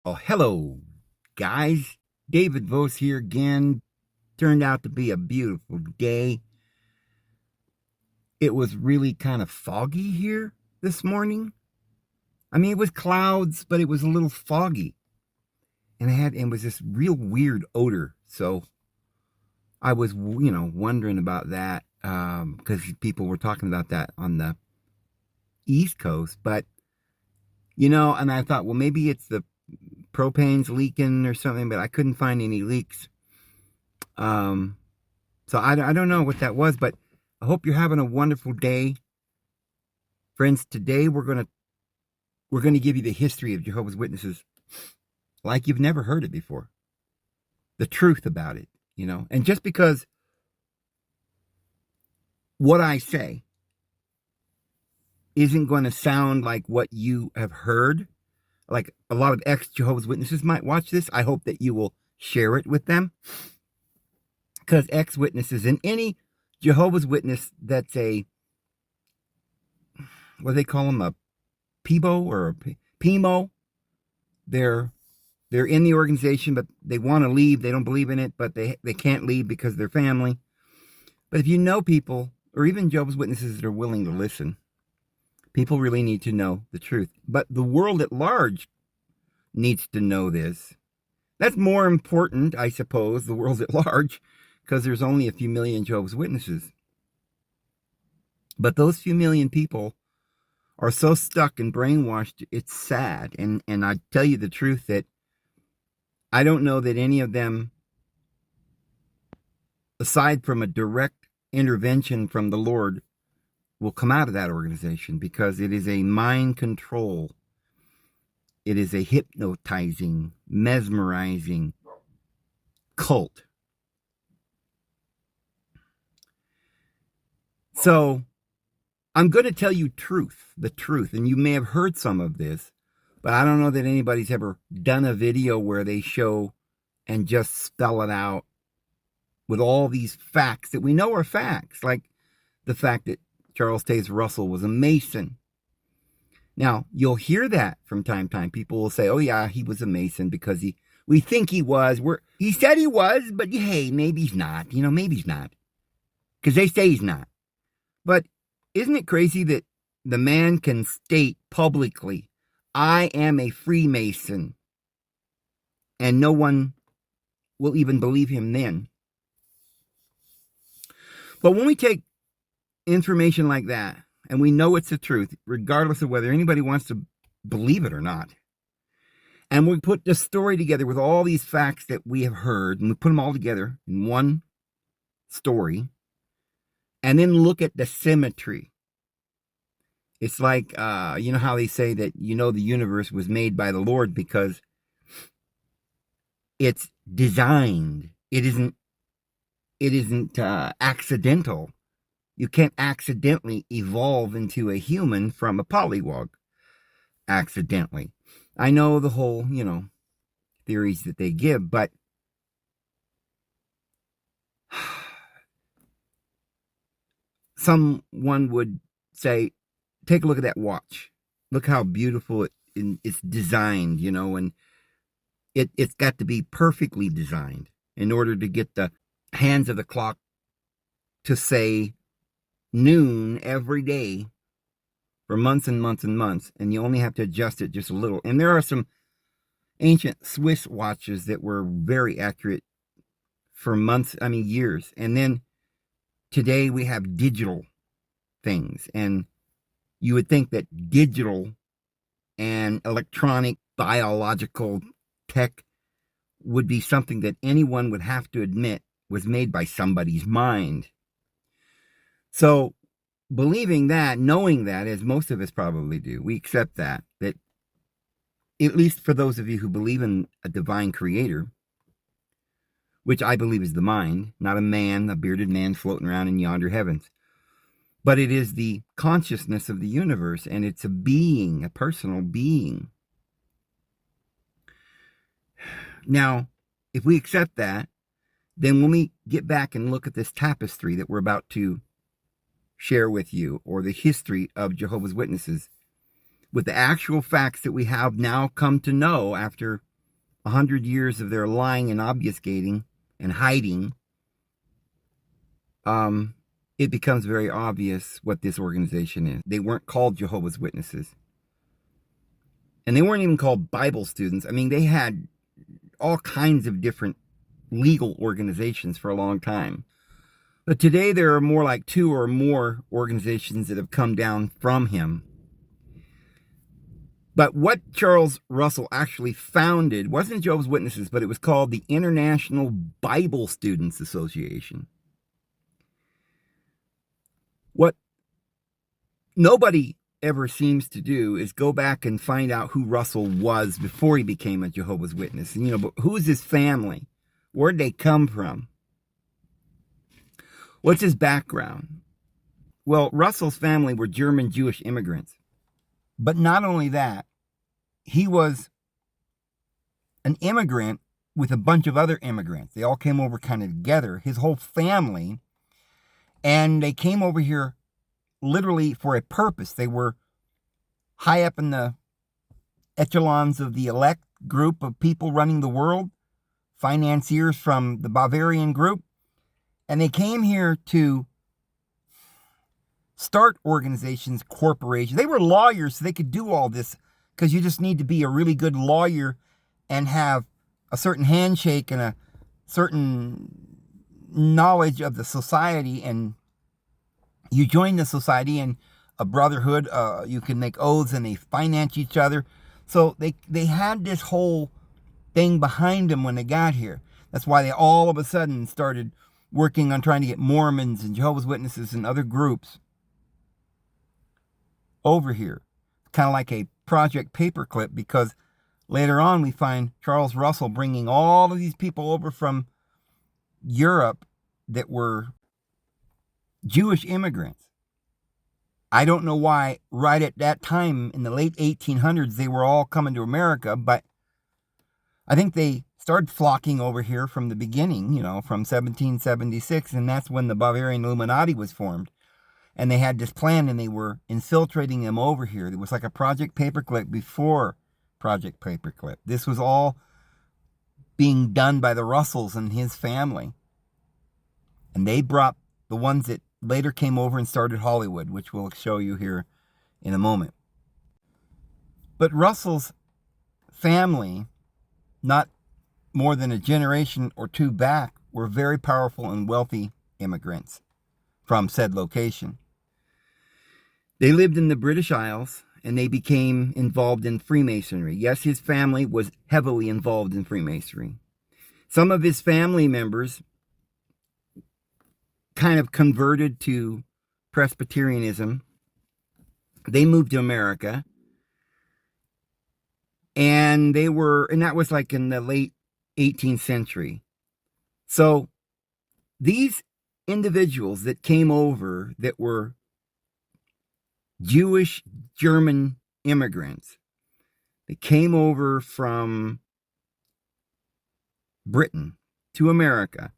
Oh, hello, guys. David Vose here again. Turned out to be a beautiful day. It was really kind of foggy here this morning. I mean, it was clouds, but it was a little foggy. And it was this real weird odor. So I was, wondering about that because people were talking about that on the East Coast. But, and I thought, well, maybe it's the propane's leaking or something, but I couldn't find any leaks. So I don't know what that was, but I hope you're having a wonderful day. Friends, today we're going to give you the history of Jehovah's Witnesses like you've never heard it before. The truth about it, And just because what I say isn't going to sound like what you have heard, like a lot of ex-Jehovah's Witnesses might watch this, I hope that you will share it with them. Because ex-witnesses and any Jehovah's Witness that's what do they call them, a PIBO or a PIMO, they're in the organization, but they want to leave. They don't believe in it, but they can't leave because they're family. But if you know people, or even Jehovah's Witnesses that are willing to listen, people really need to know the truth. But the world at large needs to know this. That's more important, I suppose, the world at large, because there's only a few million Jehovah's Witnesses. But those few million people are so stuck and brainwashed, it's sad. And I tell you the truth that I don't know that any of them, aside from a direct intervention from the Lord, will come out of that organization, because it is a mind control. It is a hypnotizing, mesmerizing cult. So I'm going to tell you the truth, and you may have heard some of this, but I don't know that anybody's ever done a video where they show and just spell it out with all these facts that we know are facts, like the fact that Charles Taze Russell was a Mason. Now, you'll hear that from time to time. People will say, oh yeah, he was a Mason because we think he was. He said he was, but hey, maybe he's not. Maybe he's not. Because they say he's not. But isn't it crazy that the man can state publicly, I am a Freemason, and no one will even believe him then? But when we take information like that, and we know it's the truth, regardless of whether anybody wants to believe it or not, and we put this story together with all these facts that we have heard, and we put them all together in one story, and then look at the symmetry. It's like, you know how they say that, the universe was made by the Lord because it's designed. It isn't accidental. You can't accidentally evolve into a human from a pollywog. Accidentally. I know the whole, theories that they give, but someone would say, take a look at that watch. Look how beautiful it's designed, and it's got to be perfectly designed in order to get the hands of the clock to say noon every day for months and months and months, and you only have to adjust it just a little. And there are some ancient Swiss watches that were very accurate for years. And then today we have digital things, and you would think that digital and electronic biological tech would be something that anyone would have to admit was made by somebody's mind. So believing that, knowing that, as most of us probably do, we accept that at least for those of you who believe in a divine creator, which I believe is the mind, not a bearded man floating around in yonder heavens. But it is the consciousness of the universe, and it's a being, a personal being. Now, if we accept that, then when we get back and look at this tapestry that we're about to share with you, or the history of Jehovah's Witnesses, with the actual facts that we have now come to know after 100 years of their lying and obfuscating and hiding, it becomes very obvious what this organization is. They weren't called Jehovah's Witnesses. And they weren't even called Bible students. I mean, they had all kinds of different legal organizations for a long time. But today there are more like 2 or more organizations that have come down from him. But what Charles Russell actually founded wasn't Jehovah's Witnesses, but it was called the International Bible Students Association. What nobody ever seems to do is go back and find out who Russell was before he became a Jehovah's Witness. And, but who's his family? Where'd they come from? What's his background? Well, Russell's family were German Jewish immigrants. But not only that, he was an immigrant with a bunch of other immigrants. They all came over kind of together, his whole family. And they came over here literally for a purpose. They were high up in the echelons of the elect group of people running the world, financiers from the Bavarian group. And they came here to start organizations, corporations. They were lawyers, so they could do all this, because you just need to be a really good lawyer and have a certain handshake and a certain knowledge of the society, and you join the society and a brotherhood, you can make oaths and they finance each other. So they had this whole thing behind them when they got here. That's why they all of a sudden started working on trying to get Mormons and Jehovah's Witnesses and other groups over here. Kind of like a Project Paperclip, because later on we find Charles Russell bringing all of these people over from Europe that were Jewish immigrants. I don't know why right at that time in the late 1800s they were all coming to America, but I think they started flocking over here from the beginning, from 1776, and that's when the Bavarian Illuminati was formed. And they had this plan, and they were infiltrating them over here. It was like a Project Paperclip before Project Paperclip. This was all being done by the Russells and his family. And they brought the ones that later came over and started Hollywood, which we'll show you here in a moment. But Russell's family, not more than a generation or two back, were very powerful and wealthy immigrants from said location. They lived in the British Isles, and they became involved in Freemasonry. Yes, his family was heavily involved in Freemasonry. Some of his family members kind of converted to Presbyterianism. They moved to America, and that was like in the late 18th century. So these individuals that came over that were Jewish German immigrants, they came over from Britain to America,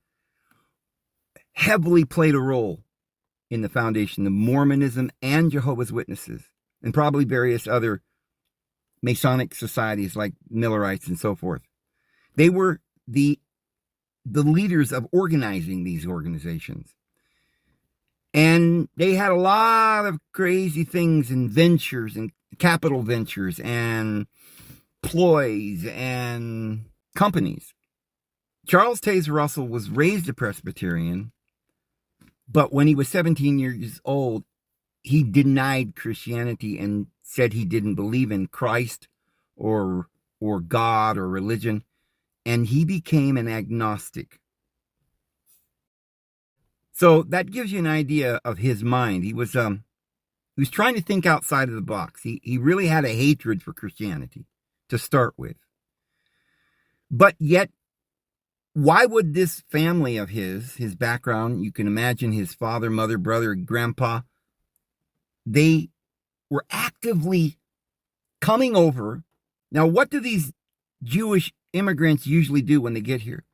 heavily played a role in the foundation of Mormonism and Jehovah's Witnesses, and probably various other Masonic societies like Millerites and so forth. They were the leaders of organizing these organizations. And they had a lot of crazy things and ventures and capital ventures and ploys and companies. Charles Taze Russell was raised a Presbyterian, but when he was 17 years old, he denied Christianity and said he didn't believe in Christ or God or religion, and he became an agnostic. So that gives you an idea of his mind. He was trying to think outside of the box. He really had a hatred for Christianity to start with. But yet, why would this family of his background, you can imagine his father, mother, brother, grandpa, they were actively coming over. Now, what do these Jewish immigrants usually do when they get here?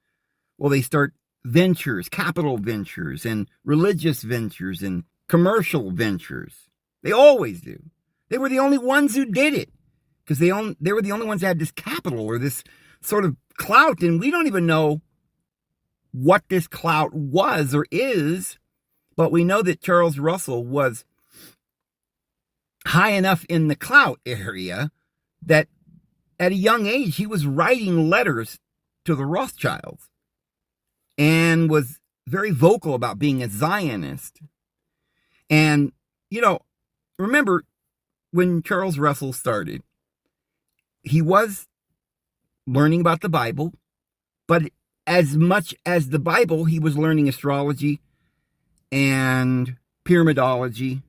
Well, they start ventures, capital ventures, and religious ventures, and commercial ventures. They always do. They were the only ones who did it, because they were the only ones that had this capital or this sort of clout, and we don't even know what this clout was or is, but we know that Charles Russell was high enough in the clout area that at a young age he was writing letters to the Rothschilds and was very vocal about being a Zionist. And, remember when Charles Russell started, he was learning about the Bible, but as much as the Bible, he was learning astrology and pyramidology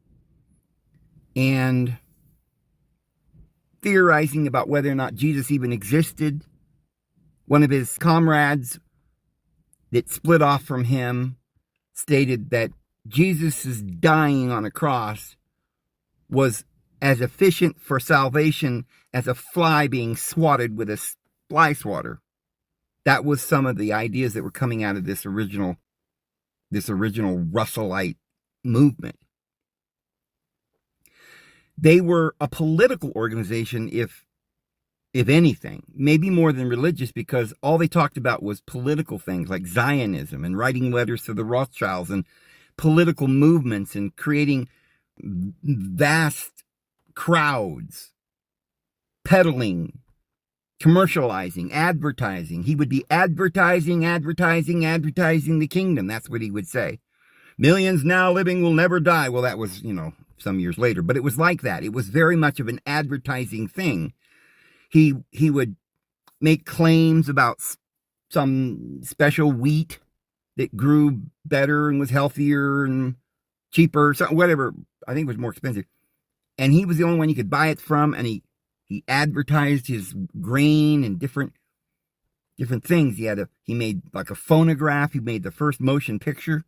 and theorizing about whether or not Jesus even existed. One of his comrades that split off from him stated that Jesus' dying on a cross was as efficient for salvation as a fly being swatted with a fly swatter. That was some of the ideas that were coming out of this original Russellite movement. They were a political organization, if anything, maybe more than religious, because all they talked about was political things like Zionism and writing letters to the Rothschilds and political movements and creating vast crowds, peddling, commercializing, advertising. He would be advertising the kingdom. That's what he would say. Millions now living will never die. Well, that was, some years later, but it was like that. It was very much of an advertising thing. He would make claims about some special wheat that grew better and was healthier and cheaper, whatever. I think it was more expensive. And he was the only one you could buy it from, and he advertised his grain and different things. He made like a phonograph. He made the first motion picture.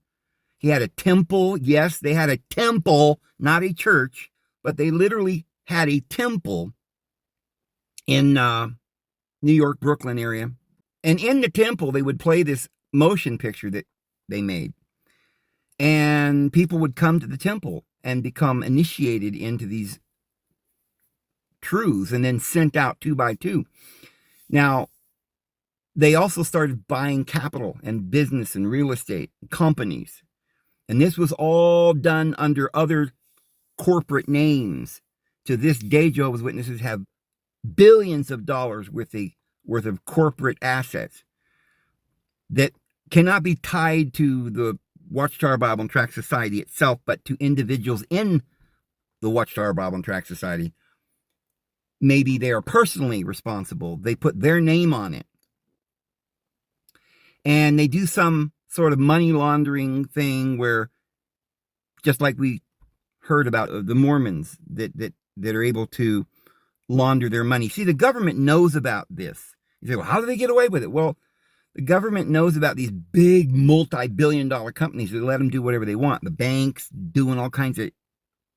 He had a temple. Yes, they had a temple, not a church, but they literally had a temple in New York, Brooklyn area. And in the temple, they would play this motion picture that they made. And people would come to the temple and become initiated into these truths and then sent out 2 by 2. Now, they also started buying capital and business and real estate companies. And this was all done under other corporate names. To this day, Jehovah's Witnesses have billions of dollars worth of corporate assets that cannot be tied to the Watchtower Bible and Tract Society itself, but to individuals in the Watchtower Bible and Tract Society. Maybe they are personally responsible. They put their name on it. And they do some sort of money laundering thing where, just like we heard about the Mormons that are able to launder their money. See, the government knows about this. You say, well, how do they get away with it? Well, the government knows about these big multi-billion-dollar companies that let them do whatever they want. The banks doing all kinds of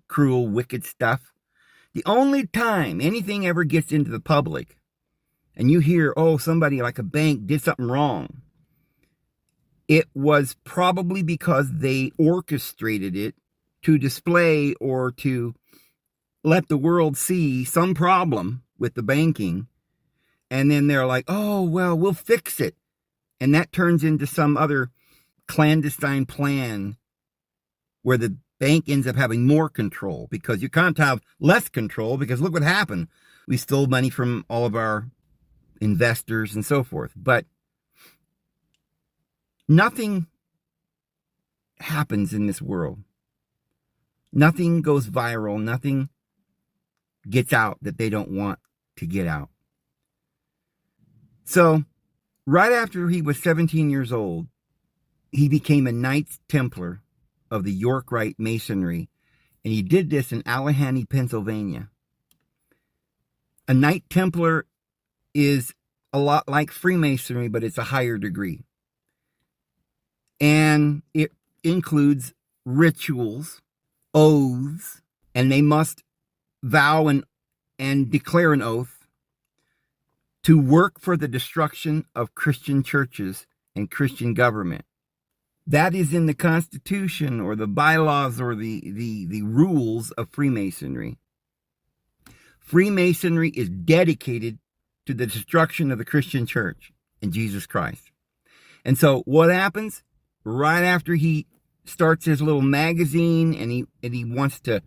cruel, wicked stuff. The only time anything ever gets into the public and you hear, somebody like a bank did something wrong, it was probably because they orchestrated it to display or to let the world see some problem with the banking. And then they're like, we'll fix it. And that turns into some other clandestine plan where the bank ends up having more control, because you can't have less control, because look what happened. We stole money from all of our investors and so forth. But nothing happens in this world. Nothing goes viral. Nothing gets out that they don't want to get out. So, right after he was 17 years old, he became a Knights Templar of the York Rite Masonry, and he did this in Allegheny, Pennsylvania. A Knight Templar is a lot like Freemasonry, but it's a higher degree. And it includes rituals, oaths, and they must vow and declare an oath to work for the destruction of Christian churches and Christian government. That is in the Constitution or the bylaws or the rules of Freemasonry. Freemasonry is dedicated to the destruction of the Christian church in Jesus Christ. And so what happens right after he starts his little magazine and he wants to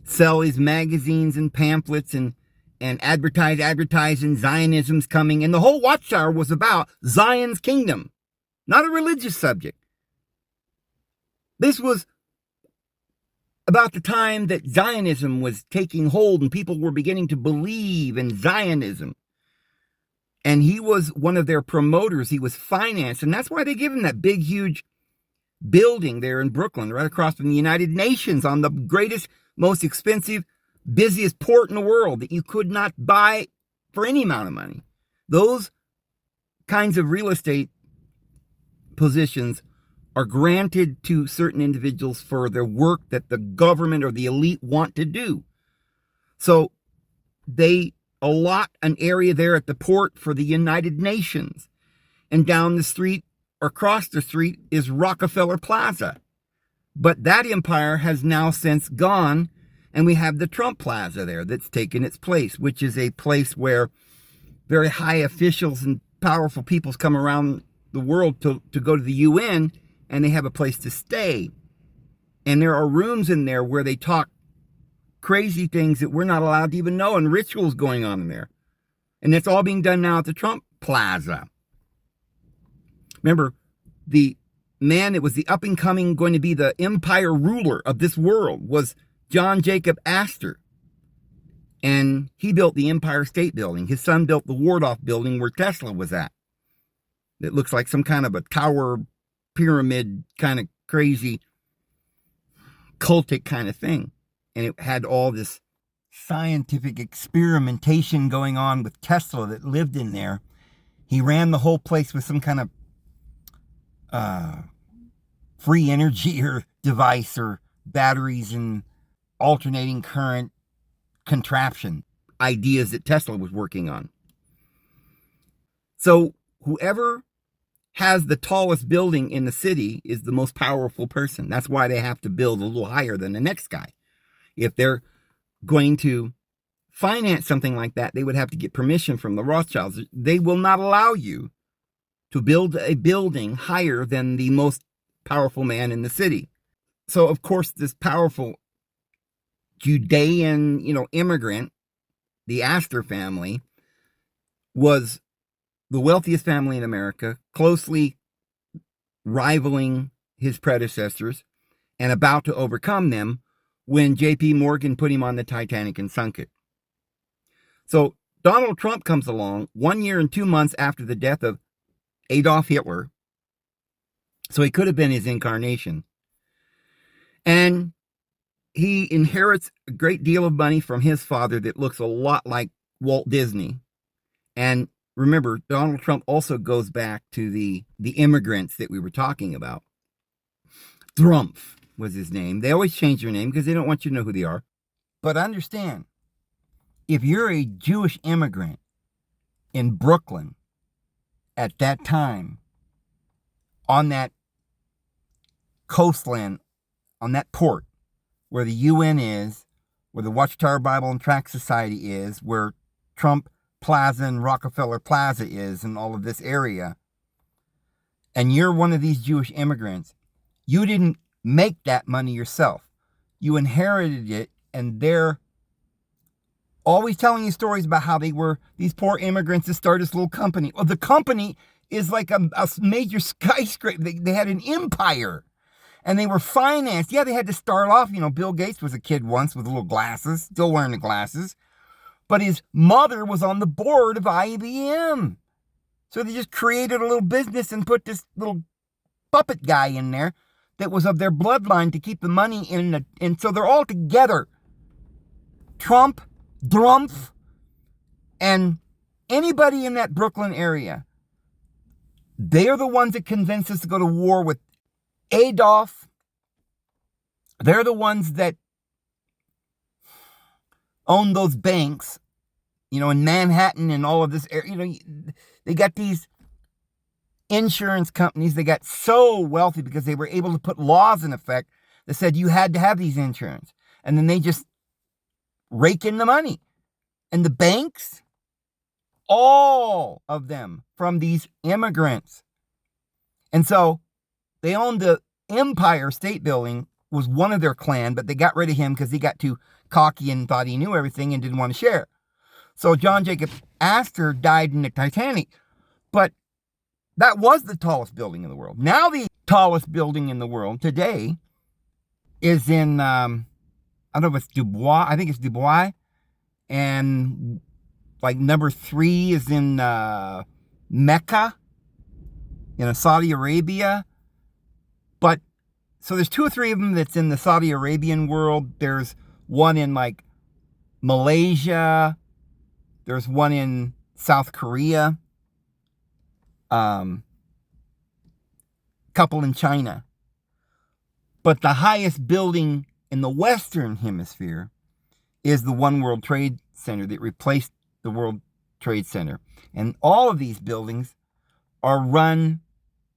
sell his magazines and pamphlets and advertising Zionism's coming. And the whole Watchtower was about Zion's kingdom, not a religious subject. This was about the time that Zionism was taking hold and people were beginning to believe in Zionism. And he was one of their promoters. He was financed. And that's why they give him that big, huge building there in Brooklyn, right across from the United Nations, on the greatest, most expensive, busiest port in the world that you could not buy for any amount of money. Those kinds of real estate positions are granted to certain individuals for their work that the government or the elite want to do. So they allot an area there at the port for the United Nations. And down the street or across the street is Rockefeller Plaza. But that empire has now since gone, and we have the Trump Plaza there that's taken its place, which is a place where very high officials and powerful peoples come around the world to go to the UN, and they have a place to stay. And there are rooms in there where they talk crazy things that we're not allowed to even know, and rituals going on in there. And that's all being done now at the Trump Plaza. Remember, the man that was the up and coming, going to be the empire ruler of this world, was John Jacob Astor. And he built the Empire State Building. His son built the Wardoff Building where Tesla was at. It looks like some kind of a tower pyramid, kind of crazy cultic kind of thing. And it had all this scientific experimentation going on with Tesla that lived in there. He ran the whole place with some kind of free energy or device or batteries and alternating current contraption ideas that Tesla was working on. So whoever has the tallest building in the city is the most powerful person. That's why they have to build a little higher than the next guy. If they're going to finance something like that, they would have to get permission from the Rothschilds. They will not allow you to build a building higher than the most powerful man in the city. So, of course, this powerful Judean, immigrant, the Astor family, was the wealthiest family in America, closely rivaling his predecessors and about to overcome them when J.P. Morgan put him on the Titanic and sunk it. So Donald Trump comes along 1 year and 2 months after the death of Adolf Hitler. So he could have been his incarnation. And he inherits a great deal of money from his father that looks a lot like Walt Disney. And remember, Donald Trump also goes back to the immigrants that we were talking about. Thrumpf was his name. They always change their name because they don't want you to know who they are. But understand, if you're a Jewish immigrant in Brooklyn at that time, on that coastland, on that port, where the UN is, where the Watchtower Bible and Tract Society is, where Trump Plaza and Rockefeller Plaza is, and all of this area, and you're one of these Jewish immigrants, you didn't make that money yourself. You inherited it, and they're always telling you stories about how they were these poor immigrants that started this little company. Well, the company is like a major skyscraper. They had an empire, and they were financed. Yeah, they had to start off, Bill Gates was a kid once with little glasses, still wearing the glasses, but his mother was on the board of IBM. So they just created a little business and put this little puppet guy in there that was of their bloodline to keep the money in. And so they're all together. Trump, Drumpf, and anybody in that Brooklyn area. They're the ones that convinced us to go to war with Adolf. They're the ones that own those banks, in Manhattan and all of this area. They got these insurance companies. They got so wealthy because they were able to put laws in effect that said you had to have these insurance. And then they just rake in the money. And the banks, all of them from these immigrants. And so they owned the Empire State Building, was one of their clan, but they got rid of him because he got too cocky and thought he knew everything and didn't want to share. So John Jacob Astor died in the Titanic, but that was the tallest building in the world. Now the tallest building in the world today is in, I don't know if it's Dubois. I think it's Dubois. And like number 3 is in Mecca, Saudi Arabia. But so there's 2 or 3 of them that's in the Saudi Arabian world. There's one in like Malaysia. There's one in South Korea. Couple in China. But the highest building in the Western Hemisphere is the One World Trade Center that replaced the World Trade Center. And all of these buildings are run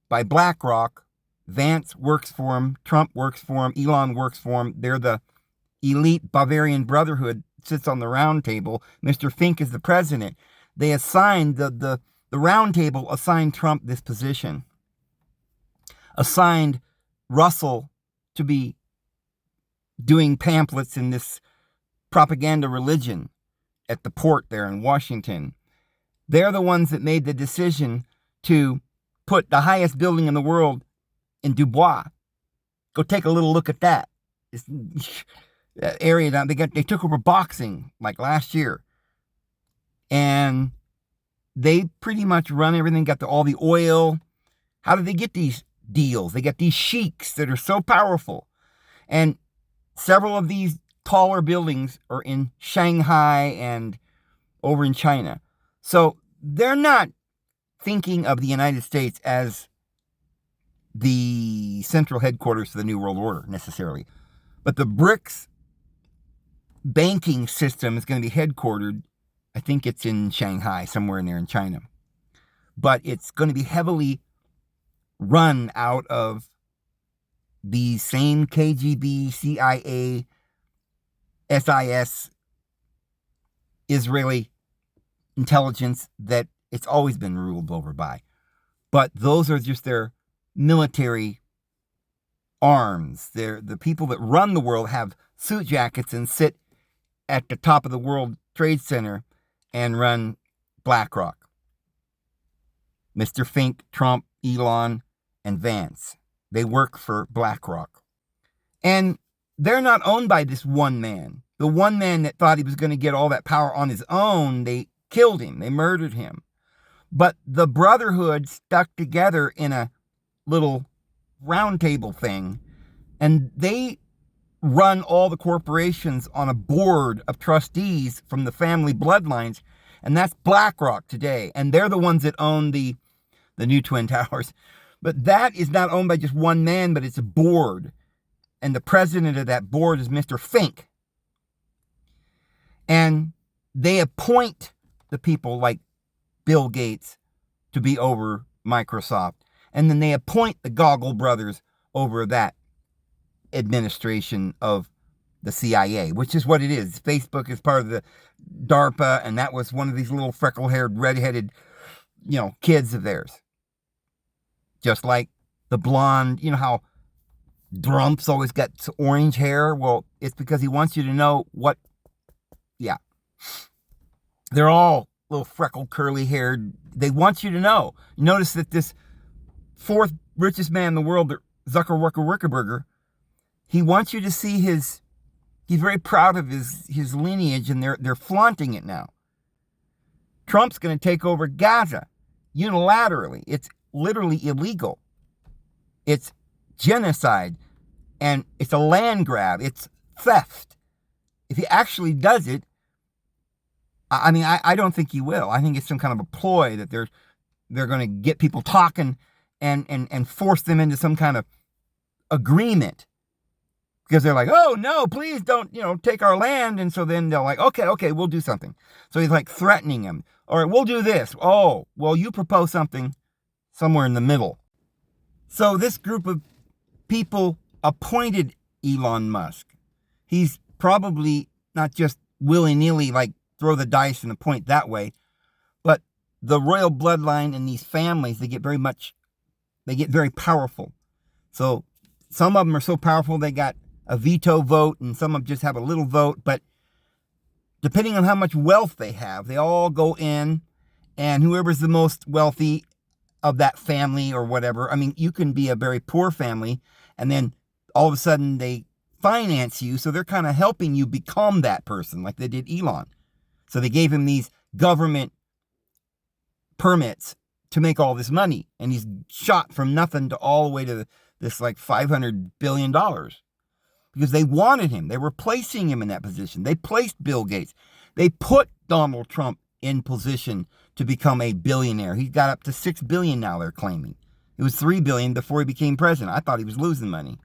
by BlackRock. Vance works for them. Trump works for them. Elon works for them. They're the elite Bavarian Brotherhood, sits on the round table. Mr. Fink is the president. They assigned, the round table assigned Trump this position. Assigned Russell to be doing pamphlets in this propaganda religion at the port there in Washington. They're the ones that made the decision to put the highest building in the world in Dubois. Go take a little look at that. That area down, they took over boxing like last year. And they pretty much run everything, got all the oil. How did they get these deals? They got these sheiks that are so powerful. And several of these taller buildings are in Shanghai and over in China. So they're not thinking of the United States as the central headquarters to the New World Order necessarily. But the BRICS banking system is going to be headquartered, I think it's in Shanghai, somewhere in there in China. But it's going to be heavily run out of the same KGB, CIA, SIS, Israeli intelligence that it's always been ruled over by. But those are just their military arms. The people that run the world have suit jackets and sit at the top of the World Trade Center and run BlackRock. Mr. Fink, Trump, Elon, and Vance. They work for BlackRock. And they're not owned by this one man. The one man that thought he was going to get all that power on his own, they killed him. They murdered him. But the Brotherhood stuck together in a little round table thing. And they run all the corporations on a board of trustees from the family bloodlines. And that's BlackRock today. And they're the ones that own the new Twin Towers. But that is not owned by just one man, but it's a board. And the president of that board is Mr. Fink. And they appoint the people like Bill Gates to be over Microsoft. And then they appoint the Goggle brothers over that administration of the CIA, which is what it is. Facebook is part of the DARPA, and that was one of these little freckle-haired, red-headed, kids of theirs. Just like the blonde, how Trump's always got orange hair. Well, it's because he wants you to know what, they're all little freckled, curly-haired. They want you to know. Notice that this 4th richest man in the world, Zuckerberg, he wants you to see he's very proud of his lineage, and they're flaunting it now. Trump's going to take over Gaza unilaterally. It's literally illegal. It's genocide, and it's a land grab. It's theft. If he actually does it, I don't think he will. I think it's some kind of a ploy that they're going to get people talking and force them into some kind of agreement. Because they're like, oh, no, please don't, take our land. And so then they're like, okay, we'll do something. So he's like threatening him. All right, we'll do this. Oh, well, you propose something somewhere in the middle. So this group of people appointed Elon Musk. He's probably not just willy-nilly, like throw the dice and appoint that way. But the royal bloodline in these families, they get very powerful. So some of them are so powerful they got a veto vote, and some of them just have a little vote. But depending on how much wealth they have, they all go in, and whoever's the most wealthy of that family or whatever. I mean, you can be a very poor family, and then all of a sudden they finance you, so they're kind of helping you become that person, like they did Elon. So they gave him these government permits to make all this money, and he's shot from nothing to all the way to this like $500 billion because they wanted him. They were placing him in that position. They placed Bill Gates. They put Donald Trump in position to become a billionaire. He's got up to $6 billion now, they're claiming. It was $3 billion before he became president. I thought he was losing money.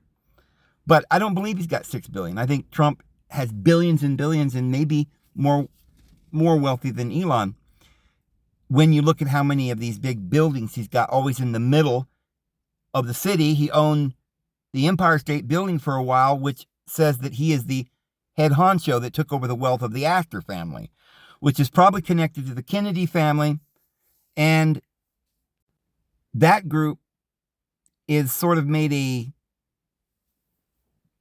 But I don't believe he's got $6 billion. I think Trump has billions and billions and maybe more wealthy than Elon. When you look at how many of these big buildings he's got always in the middle of the city. He owned the Empire State Building for a while, which says that he is the head honcho that took over the wealth of the Astor family, which is probably connected to the Kennedy family. And that group is sort of made a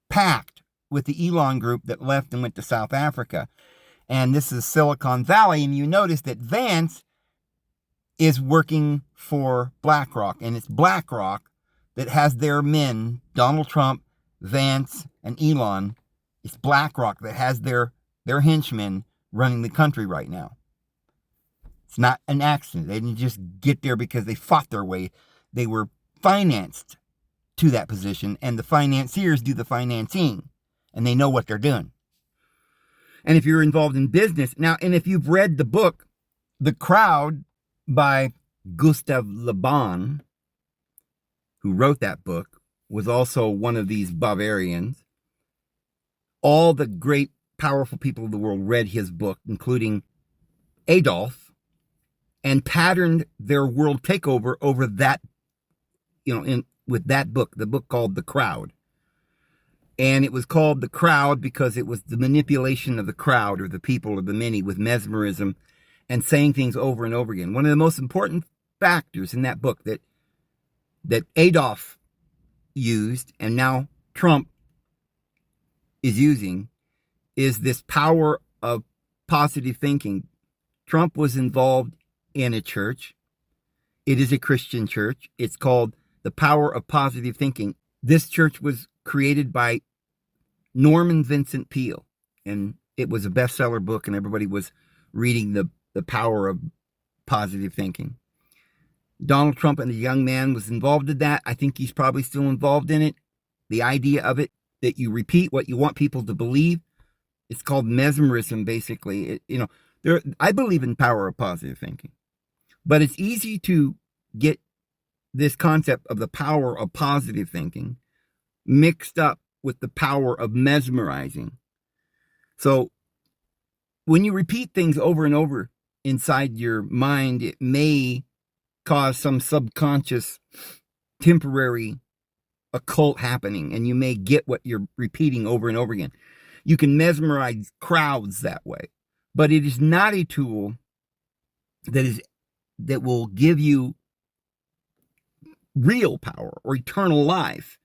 pact with the Elon group that left and went to South Africa. And this is Silicon Valley. And you notice that Vance is working for BlackRock. And it's BlackRock that has their men, Donald Trump, Vance, and Elon. It's BlackRock that has their henchmen running the country right now. It's not an accident. They didn't just get there because they fought their way. They were financed to that position, and the financiers do the financing, and they know what they're doing. And if you're involved in business now, and if you've read the book, The Crowd by Gustav Le Bon, who wrote that book, was also one of these Bavarians. All the great, powerful people of the world read his book, including Adolf, and patterned their world takeover over that, with that book, the book called The Crowd. And it was called The Crowd because it was the manipulation of the crowd or the people or the many with mesmerism and saying things over and over again. One of the most important factors in that book that Adolf used and now Trump is using is this power of positive thinking. Trump was involved in a church. It is a Christian church. It's called The Power of Positive Thinking. This church was created by Norman Vincent Peale, and it was a bestseller book, and everybody was reading the power of positive thinking. Donald Trump and the young man was involved in that. I think he's probably still involved in it. The idea of it, that you repeat what you want people to believe. It's called mesmerism, basically. I believe in power of positive thinking. But it's easy to get this concept of the power of positive thinking mixed up with the power of mesmerizing. So when you repeat things over and over inside your mind, it may cause some subconscious temporary occult happening, and you may get what you're repeating over and over again. You can mesmerize crowds that way, but it is not a tool that will give you real power or eternal life,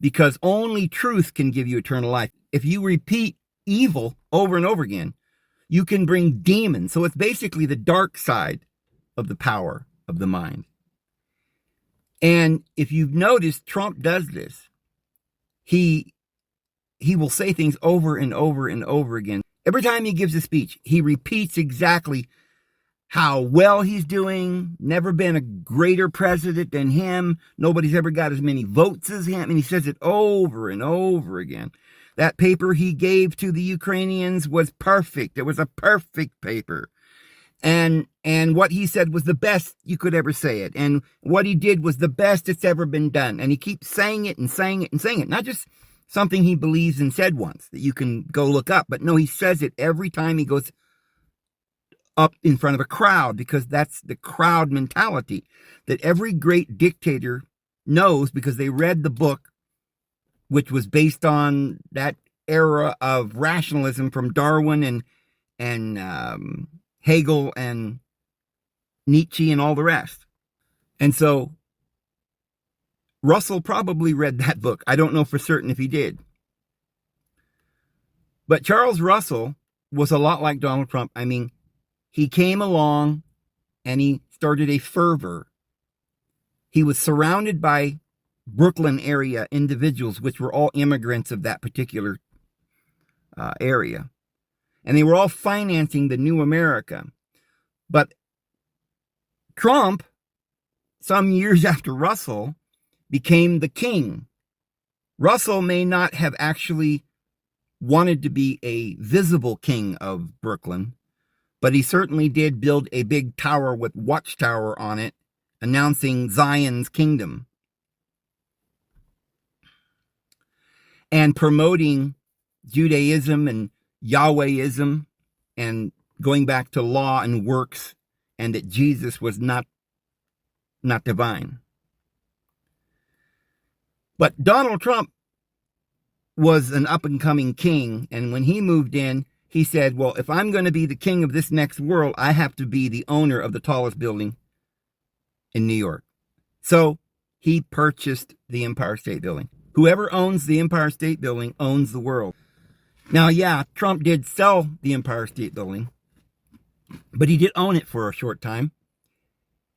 because only truth can give you eternal life. If you repeat evil over and over again, you can bring demons. So it's basically the dark side of the power of the mind. And if you've noticed, Trump does this. He will say things over and over and over again. Every time he gives a speech, he repeats exactly how well he's doing. Never been a greater president than him. Nobody's ever got as many votes as him. And he says it over and over again. That paper he gave to the Ukrainians was perfect. It was a perfect paper. And what he said was the best you could ever say it. And what he did was the best it's ever been done. And he keeps saying it and saying it and saying it. Not just something he believes and said once that you can go look up. But no, he says it every time he goes up in front of a crowd, because that's the crowd mentality that every great dictator knows, because they read the book, which was based on that era of rationalism from Darwin and Hegel and Nietzsche, and all the rest. And so Russell probably read that book. I don't know for certain if he did. But Charles Russell was a lot like Donald Trump. I mean, he came along and he started a fervor. He was surrounded by Brooklyn area individuals, which were all immigrants of that particular area. And they were all financing the new America. But Trump, some years after Russell, became the king. Russell may not have actually wanted to be a visible king of Brooklyn, but he certainly did build a big tower with watchtower on it, announcing Zion's kingdom and promoting Judaism and Yahwehism and going back to law and works, and that Jesus was not divine. But Donald Trump was an up-and-coming king, and when he moved in, he said, well, if I'm going to be the king of this next world, I have to be the owner of the tallest building in New York. So he purchased the Empire State Building. Whoever owns the Empire State Building owns the world. Now, yeah, Trump did sell the Empire State Building, but he did own it for a short time.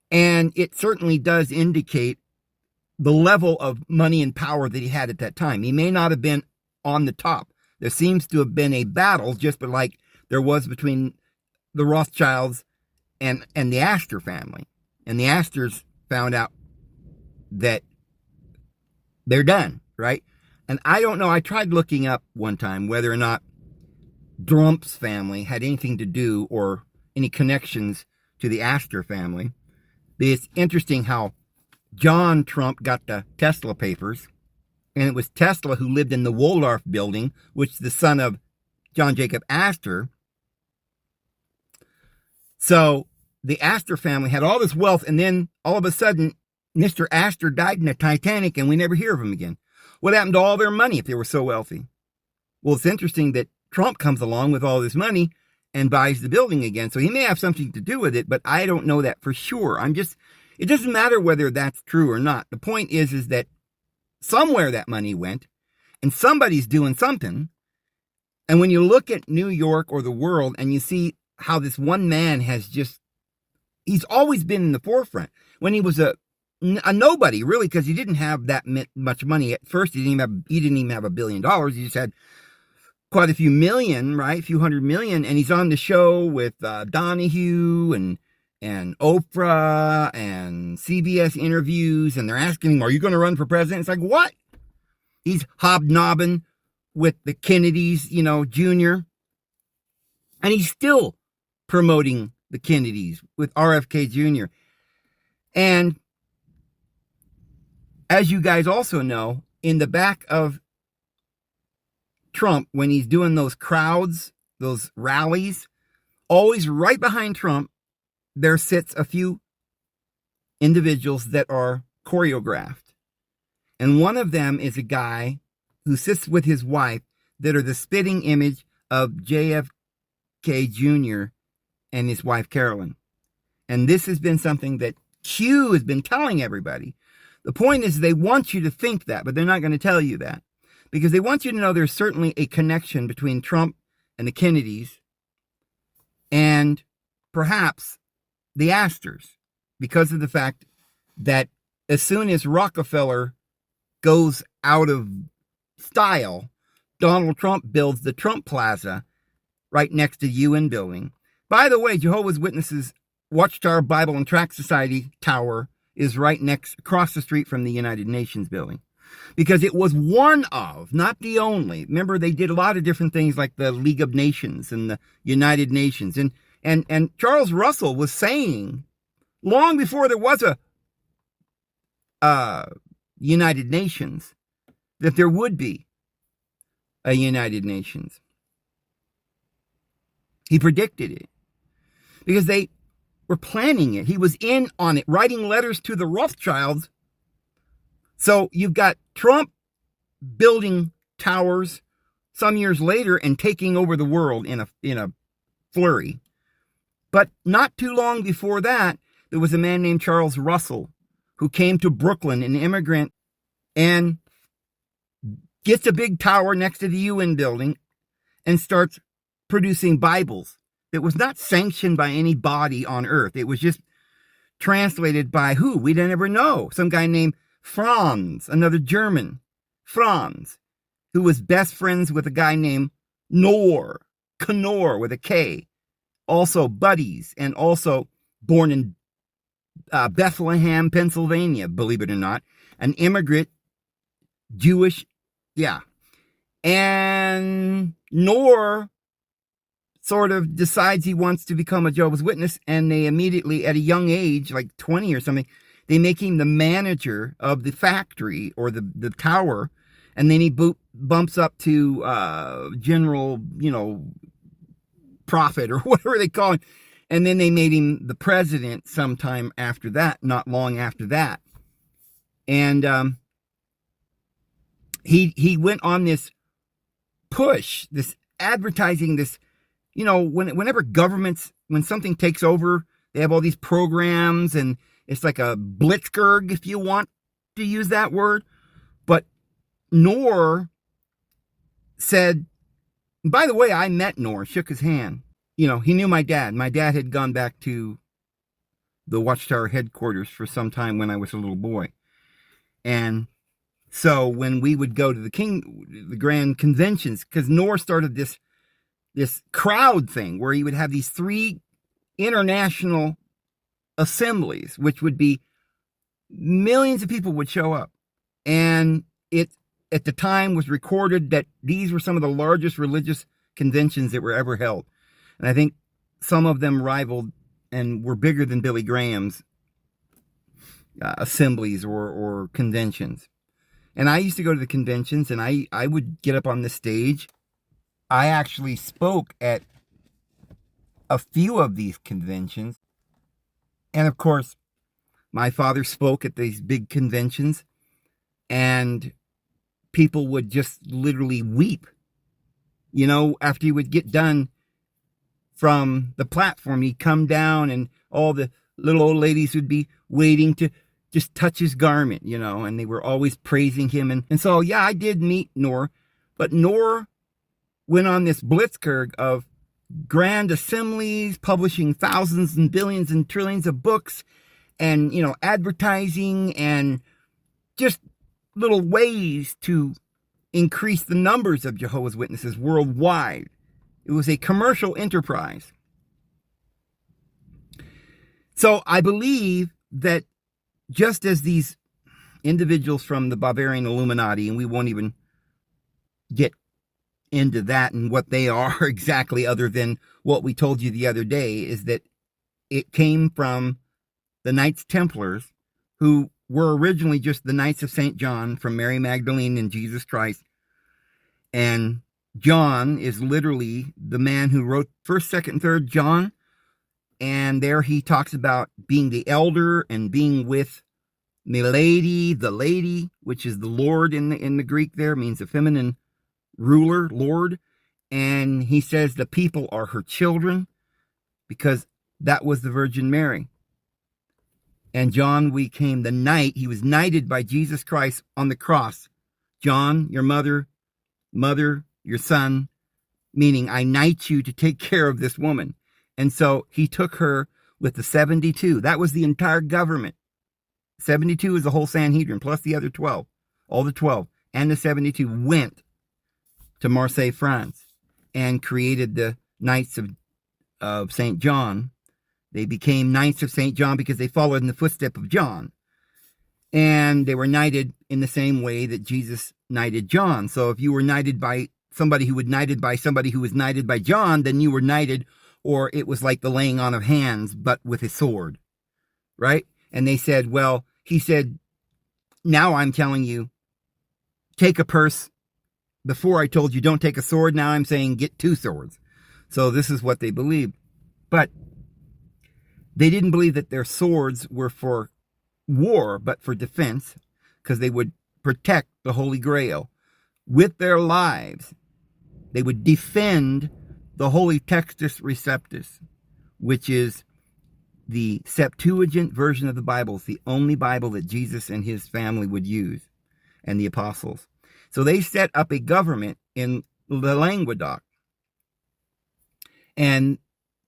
And it certainly does indicate the level of money and power that he had at that time. He may not have been on the top. There seems to have been a battle, just like there was between the Rothschilds and the Astor family. And the Astors found out that they're done, right? And I don't know, I tried looking up one time whether or not Trump's family had anything to do or any connections to the Astor family. But it's interesting how John Trump got the Tesla papers, and it was Tesla who lived in the Waldorf building, which is the son of John Jacob Astor. So the Astor family had all this wealth, and then all of a sudden, Mr. Astor died in the Titanic, and we never hear of him again. What happened to all their money if they were so wealthy? Well, it's interesting that Trump comes along with all this money and buys the building again. So he may have something to do with it, but I don't know that for sure. It doesn't matter whether that's true or not. The point is that somewhere that money went, and somebody's doing something. And when you look at New York or the world and you see how this one man he's always been in the forefront. When he was a nobody, really, because he didn't have that much money at first. He didn't even have $1 billion. He just had quite a few million, right? A few hundred million. And he's on the show with Donahue and Oprah and CBS interviews, and they're asking him, are you going to run for president? It's like, what? He's hobnobbing with the Kennedys, Jr. And he's still promoting the Kennedys with RFK Jr. And as you guys also know, in the back of Trump, when he's doing those crowds, those rallies, always right behind Trump, there sits a few individuals that are choreographed. And one of them is a guy who sits with his wife that are the spitting image of JFK Jr. and his wife Carolyn. And this has been something that Q has been telling everybody. The point is they want you to think that, but they're not going to tell you that. Because they want you to know there's certainly a connection between Trump and the Kennedys and perhaps the Astors, because of the fact that as soon as Rockefeller goes out of style, Donald Trump builds the Trump Plaza right next to the UN building. By the way, Jehovah's Witnesses Watchtower Bible and Tract Society Tower is right across the street from the United Nations building. Because it was one of, not the only. Remember, they did a lot of different things like the League of Nations and the United Nations. And Charles Russell was saying, long before there was a United Nations, that there would be a United Nations. He predicted it. Because they were planning it. He was in on it, writing letters to the Rothschilds. So you've got Trump building towers some years later and taking over the world in a flurry. But not too long before that, there was a man named Charles Russell who came to Brooklyn, an immigrant, and gets a big tower next to the UN building and starts producing Bibles that was not sanctioned by any body on earth. It was just translated by who? We didn't ever know. Some guy named Franz, another German, Franz, who was best friends with a guy named Knorr with a K, also buddies, and also born in Bethlehem, Pennsylvania, believe it or not, an immigrant, Jewish, yeah. And Knorr sort of decides he wants to become a Jehovah's Witness, and they immediately, at a young age, like 20 or something, they make him the manager of the factory or the tower, and then he bumps up to general, prophet or whatever they call him, and then they made him the president sometime after that, not long after that. And he went on this push, this advertising, this, whenever governments, when something takes over, they have all these programs, and it's like a blitzkrieg, if you want to use that word. But Knorr said, by the way, I met Knorr, shook his hand. He knew my dad. My dad had gone back to the Watchtower headquarters for some time when I was a little boy. And so when we would go to the grand conventions, because Knorr started this crowd thing where he would have these 3 international assemblies, which would be millions of people would show up. And it, at the time, was recorded that these were some of the largest religious conventions that were ever held. And I think some of them rivaled and were bigger than Billy Graham's assemblies or conventions. And I used to go to the conventions, and I would get up on the stage. I actually spoke at a few of these conventions. And of course, my father spoke at these big conventions, and people would just literally weep. After he would get done from the platform, he'd come down, and all the little old ladies would be waiting to just touch his garment, and they were always praising him. And so, yeah, I did meet Knorr, but Knorr went on this blitzkrieg of grand assemblies, publishing thousands and billions and trillions of books, and, advertising, and just little ways to increase the numbers of Jehovah's Witnesses worldwide. It was a commercial enterprise. So I believe that just as these individuals from the Bavarian Illuminati, and we won't even get into that and what they are exactly, other than what we told you the other day, is that it came from the Knights Templars, who were originally just the Knights of St. John, from Mary Magdalene and Jesus Christ. And John is literally the man who wrote 1st, 2nd, and 3rd John. And there he talks about being the elder and being with Milady, the lady, which is the Lord in the Greek there, means a feminine ruler, Lord. And he says the people are her children, because that was the Virgin Mary. And John became the knight. He was knighted by Jesus Christ on the cross. John, your mother, your son, meaning I knight you to take care of this woman. And so he took her with the 72. That was the entire government. 72 is the whole Sanhedrin, plus the other 12. All the 12 and the 72 went to Marseille, France, and created the Knights of St. John. They became Knights of St. John because they followed in the footsteps of John. And they were knighted in the same way that Jesus knighted John. So if you were knighted by somebody who was knighted by somebody who was knighted by John, then you were knighted, or it was like the laying on of hands, but with a sword, right? And they said, well, he said, now I'm telling you, take a purse. Before I told you don't take a sword, now I'm saying get 2 swords. So this is what they believed. But they didn't believe that their swords were for war, but for defense, because they would protect the Holy Grail. With their lives, they would defend the Holy Textus Receptus, which is the Septuagint version of the Bible is the only Bible that Jesus and his family would use, and the apostles. So they set up a government in the Languedoc. And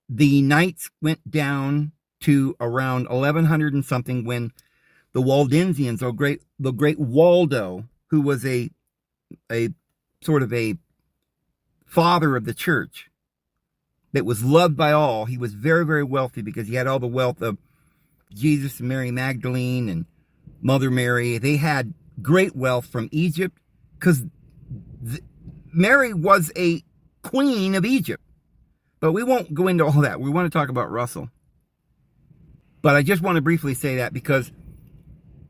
the Knights went down to around 1100 and something when the Waldensians, or the great Waldo, who was a sort of a father of the church that was loved by all. He was very, very wealthy because he had all the wealth of Jesus and Mary Magdalene and Mother Mary. They had great wealth from Egypt because Mary was a queen of Egypt. But we won't go into all that. We want to talk about Russell. But I just want to briefly say that because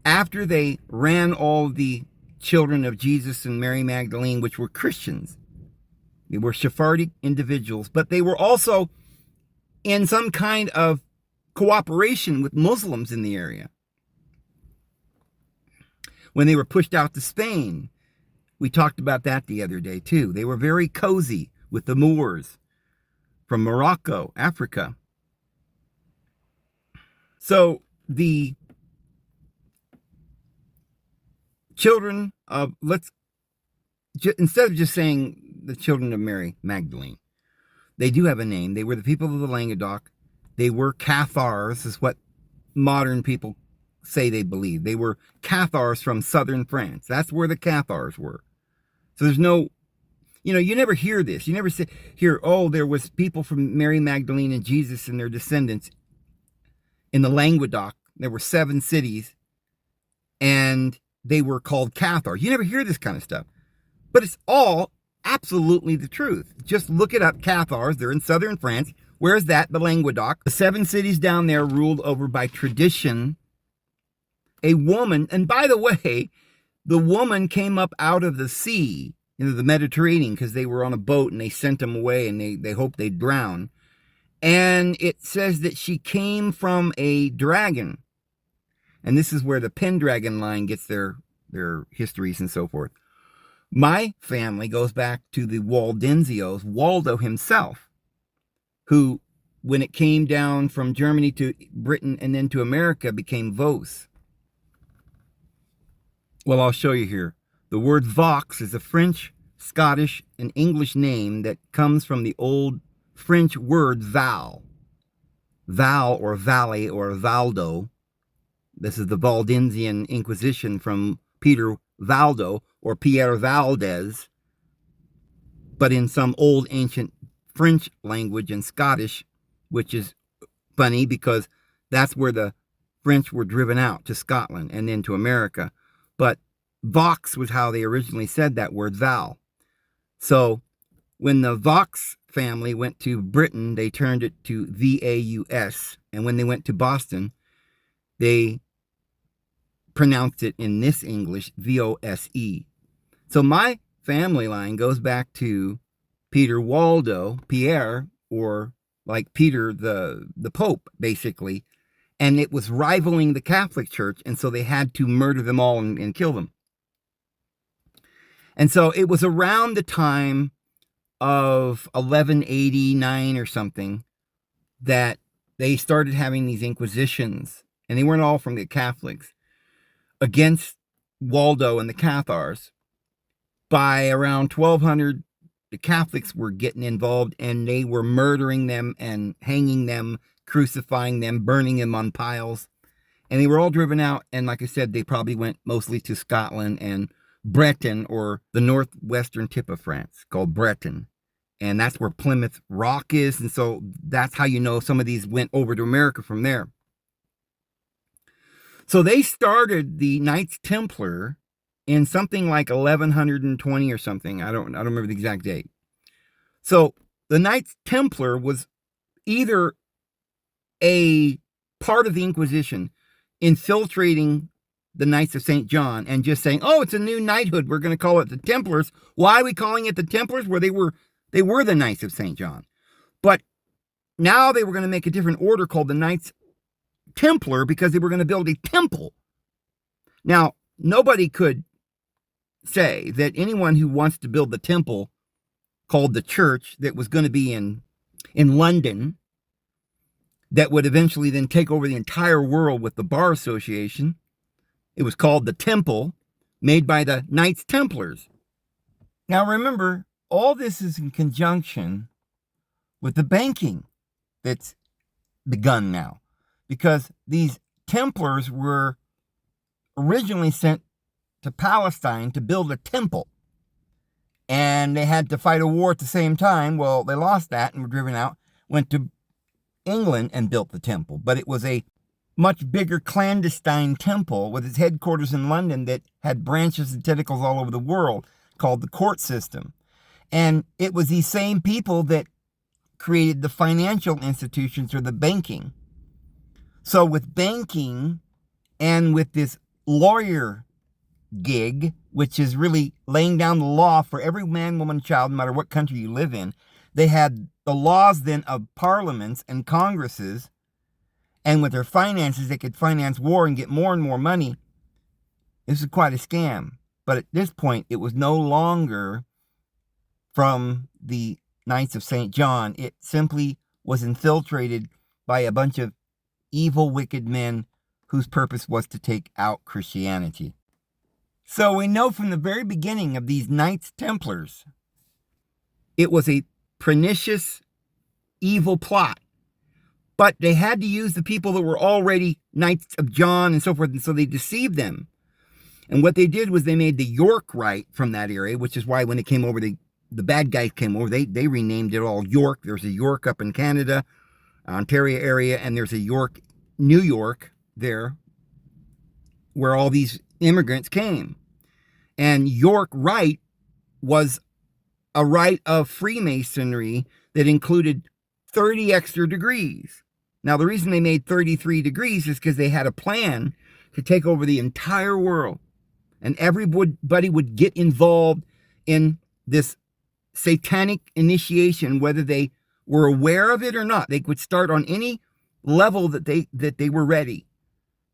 after they ran all the children of Jesus and Mary Magdalene, which were Christians, they were Sephardic individuals, but they were also in some kind of cooperation with Muslims in the area. When they were pushed out to Spain, we talked about that the other day too. They were very cozy with the Moors from Morocco, Africa. So the children of, instead of just saying the children of Mary Magdalene, they do have a name. They were the people of the Languedoc. They were Cathars, is what modern people say they believe. They were Cathars from southern France. That's where the Cathars were. So there's no, you never hear this. You never hear, oh, there was people from Mary Magdalene and Jesus and their descendants in the Languedoc. There were 7 cities, and they were called Cathars. You never hear this kind of stuff. But it's all absolutely the truth. Just look it up, Cathars. They're in southern France. Where is that? The Languedoc. The 7 cities down there ruled over by tradition. A woman, and by the way, the woman came up out of the sea, the Mediterranean, because they were on a boat and they sent them away and they hoped they'd drown. And it says that she came from a dragon. And this is where the Pendragon line gets their histories and so forth. My family goes back to the Waldensios, Waldo himself, who, when it came down from Germany to Britain and then to America, became Vose. Well, I'll show you here. The word Vox is a French, Scottish, and English name that comes from the old French word val. Val or valley or valdo. This is the Waldensian Inquisition from Peter Valdo or Pierre Valdez, but in some old ancient French language and Scottish, which is funny because that's where the French were driven out, to Scotland and then to America. But Vox was how they originally said that word, val. So when the Vox family went to Britain, they turned it to V-A-U-S. And when they went to Boston, they pronounced it in this English, V-O-S-E. So my family line goes back to Peter Waldo, Pierre, or like Peter the Pope, basically. And it was rivaling the Catholic Church, and so they had to murder them all and kill them. And so it was around the time of 1189 or something that they started having these inquisitions, and they weren't all from the Catholics, against Waldo and the Cathars. By around 1200, the Catholics were getting involved, and they were murdering them and hanging them, crucifying them, burning them on piles. And they were all driven out, and like I said, they probably went mostly to Scotland and Breton, or the northwestern tip of France, called Breton. And that's where Plymouth Rock is, and so that's how you know some of these went over to America from there. So they started the Knights Templar in something like 1120 or something. I don't remember the exact date. So the Knights Templar was either a part of the Inquisition infiltrating the Knights of St. John and just saying, oh, it's a new knighthood, we're going to call it the Templars. Why are we calling it the Templars? Well, they were the Knights of St. John. But now they were going to make a different order called the Knights Templar because they were going to build a temple. Now, nobody could say that anyone who wants to build the temple called the church that was going to be in London, that would eventually then take over the entire world with the Bar Association. It was called the Temple, made by the Knights Templars. Now remember, all this is in conjunction with the banking that's begun now, because these Templars were originally sent to Palestine to build a temple, and they had to fight a war at the same time. Well, they lost that and were driven out, went to England and built the temple, but it was a much bigger clandestine temple with its headquarters in London that had branches and tentacles all over the world, called the court system. And it was these same people that created the financial institutions or the banking. So with banking and with this lawyer gig, which is really laying down the law for every man, woman, child, no matter what country you live in, they had the laws then of parliaments and congresses, and with their finances, they could finance war and get more and more money. This is quite a scam. But at this point, it was no longer from the Knights of St. John. It simply was infiltrated by a bunch of evil, wicked men whose purpose was to take out Christianity. So we know from the very beginning of these Knights Templars, it was a pernicious, evil plot. But they had to use the people that were already Knights of John and so forth, and so they deceived them. And what they did was they made the York Rite from that area, which is why when it came over, the bad guys came over, they renamed it all York. There's a York up in Canada, Ontario area, and there's a York, New York there, where all these immigrants came. And York Rite was a rite of Freemasonry that included 30 extra degrees. Now, the reason they made 33 degrees is because they had a plan to take over the entire world. And everybody would get involved in this satanic initiation, whether they were aware of it or not. They would start on any level that they were ready.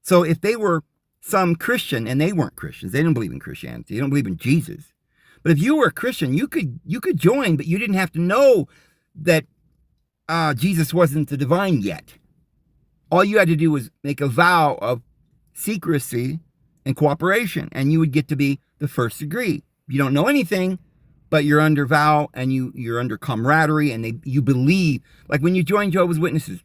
So if they were some Christian, and they weren't Christians, they didn't believe in Christianity, they don't believe in Jesus. But if you were a Christian, you could join, but you didn't have to know that Jesus wasn't the divine yet. All you had to do was make a vow of secrecy and cooperation, and you would get to be the first degree. You don't know anything, but you're under vow, and you're under camaraderie, and you believe. Like when you join Jehovah's Witnesses,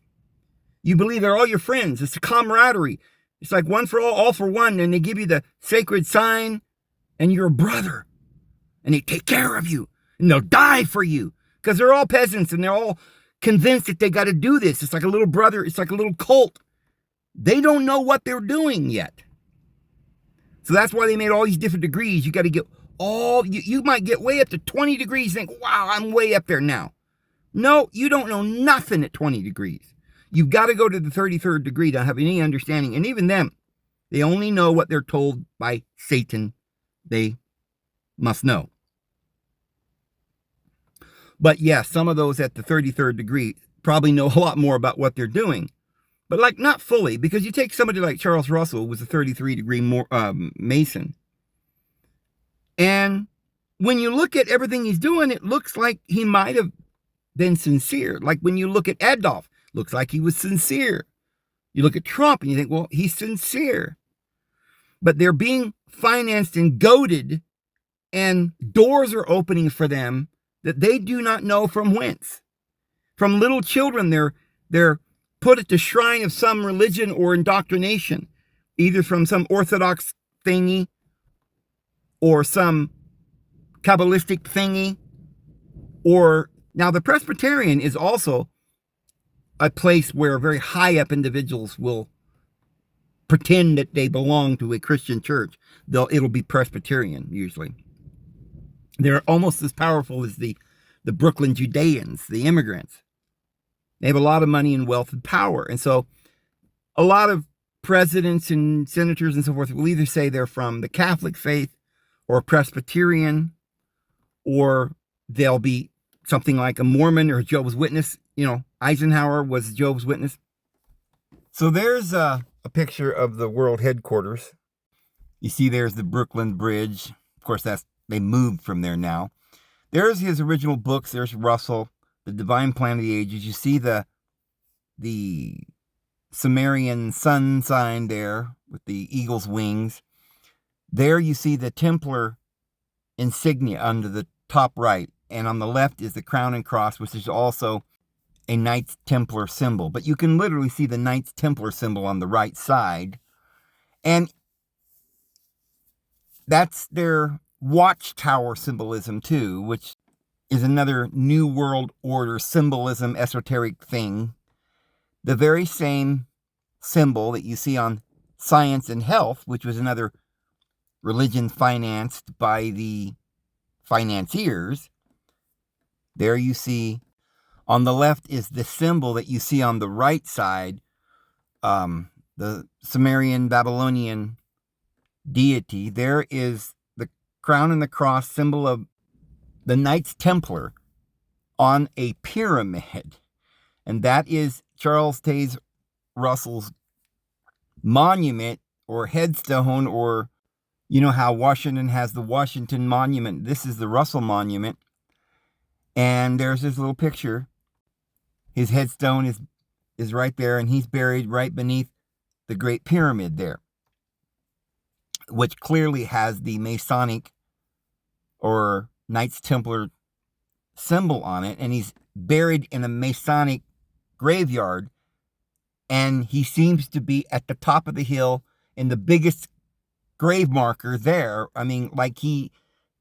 you believe they're all your friends. It's a camaraderie. It's like one for all for one, and they give you the sacred sign, and you're a brother, and they take care of you, and they'll die for you, because they're all peasants, and they're all convinced that they got to do this. It's like a little brother. It's like a little cult. They don't know what they're doing yet. So that's why they made all these different degrees. You got to get you might get way up to 20 degrees and think, wow, I'm way up there now. No, you don't know nothing at 20 degrees. You've got to go to the 33rd degree to have any understanding. And even them, they only know what they're told by Satan they must know. But yes, some of those at the 33rd degree probably know a lot more about what they're doing. But like not fully, because you take somebody like Charles Russell, who was a 33-degree Mason. And when you look at everything he's doing, it looks like he might have been sincere. Like when you look at Adolf, looks like he was sincere. You look at Trump and you think, well, he's sincere. But they're being financed and goaded, and doors are opening for them that they do not know from whence. From little children, they're put at the shrine of some religion or indoctrination, either from some Orthodox thingy or some Kabbalistic thingy. Or now the Presbyterian is also a place where very high up individuals will pretend that they belong to a Christian church. It'll be Presbyterian usually. They're almost as powerful as the Brooklyn Judeans, the immigrants. They have a lot of money and wealth and power. And so a lot of presidents and senators and so forth will either say they're from the Catholic faith or Presbyterian, or they'll be something like a Mormon or a Jehovah's Witness. You know, Eisenhower was a Jehovah's Witness. So there's a picture of the world headquarters. You see there's the Brooklyn Bridge. Of course, they moved from there now. There's his original books. There's Russell, The Divine Plan of the Ages. You see the the Sumerian sun sign there with the eagle's wings. There you see the Templar insignia under the top right. And on the left is the crown and cross, which is also a Knights Templar symbol. But you can literally see the Knights Templar symbol on the right side. And that's their watchtower symbolism too, which is another New World Order symbolism, esoteric thing. The very same symbol that you see on Science and Health, which was another religion financed by the financiers. There you see, on the left is the symbol that you see on the right side, the Sumerian Babylonian deity. There is the crown and the cross, symbol of the Knights Templar, on a pyramid. And that is Charles Taze Russell's monument or headstone, or you know how Washington has the Washington Monument. This is the Russell Monument. And there's his little picture. His headstone is right there, and he's buried right beneath the Great Pyramid there, which clearly has the Masonic or Knights Templar symbol on it. And he's buried in a Masonic graveyard. And he seems to be at the top of the hill in the biggest grave marker there. I mean, like he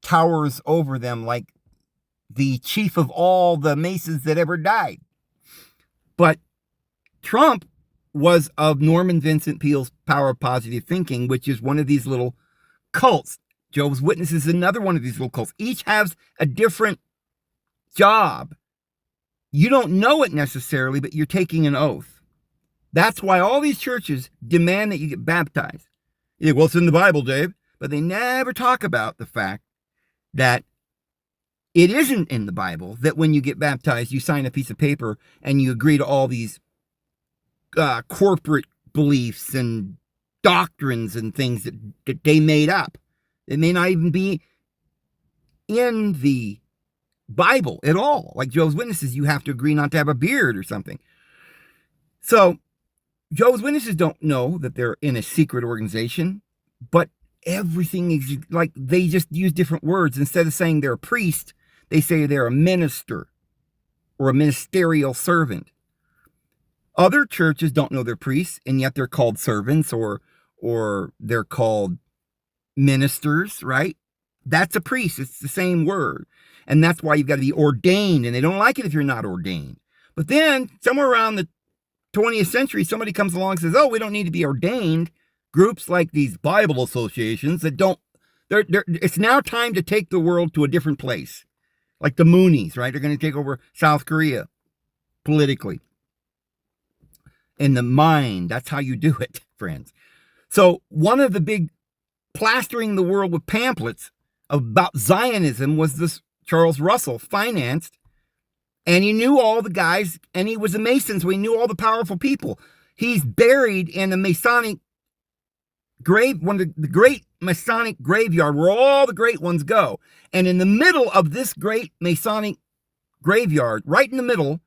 towers over them like the chief of all the Masons that ever died. But Trump was of Norman Vincent Peale's Power of Positive Thinking, which is one of these little cults. Jehovah's Witnesses is another one of these little cults. Each has a different job. You don't know it necessarily, but you're taking an oath. That's why all these churches demand that you get baptized. Yeah, well, it's in the Bible, Dave. But they never talk about the fact that it isn't in the Bible that when you get baptized, you sign a piece of paper and you agree to all these corporate beliefs and doctrines and things that they made up. It may not even be in the Bible at all. Like Jehovah's Witnesses, you have to agree not to have a beard or something. So Jehovah's Witnesses don't know that they're in a secret organization, but everything is like they just use different words. Instead of saying they're a priest, they say they're a minister or a ministerial servant. Other churches don't know they're priests, and yet they're called servants or they're called ministers, right? That's a priest. It's the same word. And that's why you've got to be ordained, and they don't like it if you're not ordained. But then somewhere around the 20th century, somebody comes along and says, oh, we don't need to be ordained. Groups like these Bible associations that don't, it's now time to take the world to a different place. Like the Moonies, right? They're going to take over South Korea politically. In the mind, that's how you do it, friends. So one of the big plastering the world with pamphlets about Zionism was this Charles Russell, financed. And he knew all the guys, and he was a Mason, so he knew all the powerful people. He's buried in a Masonic grave, one of the great Masonic graveyard where all the great ones go. And in the middle of this great Masonic graveyard, right in the middle,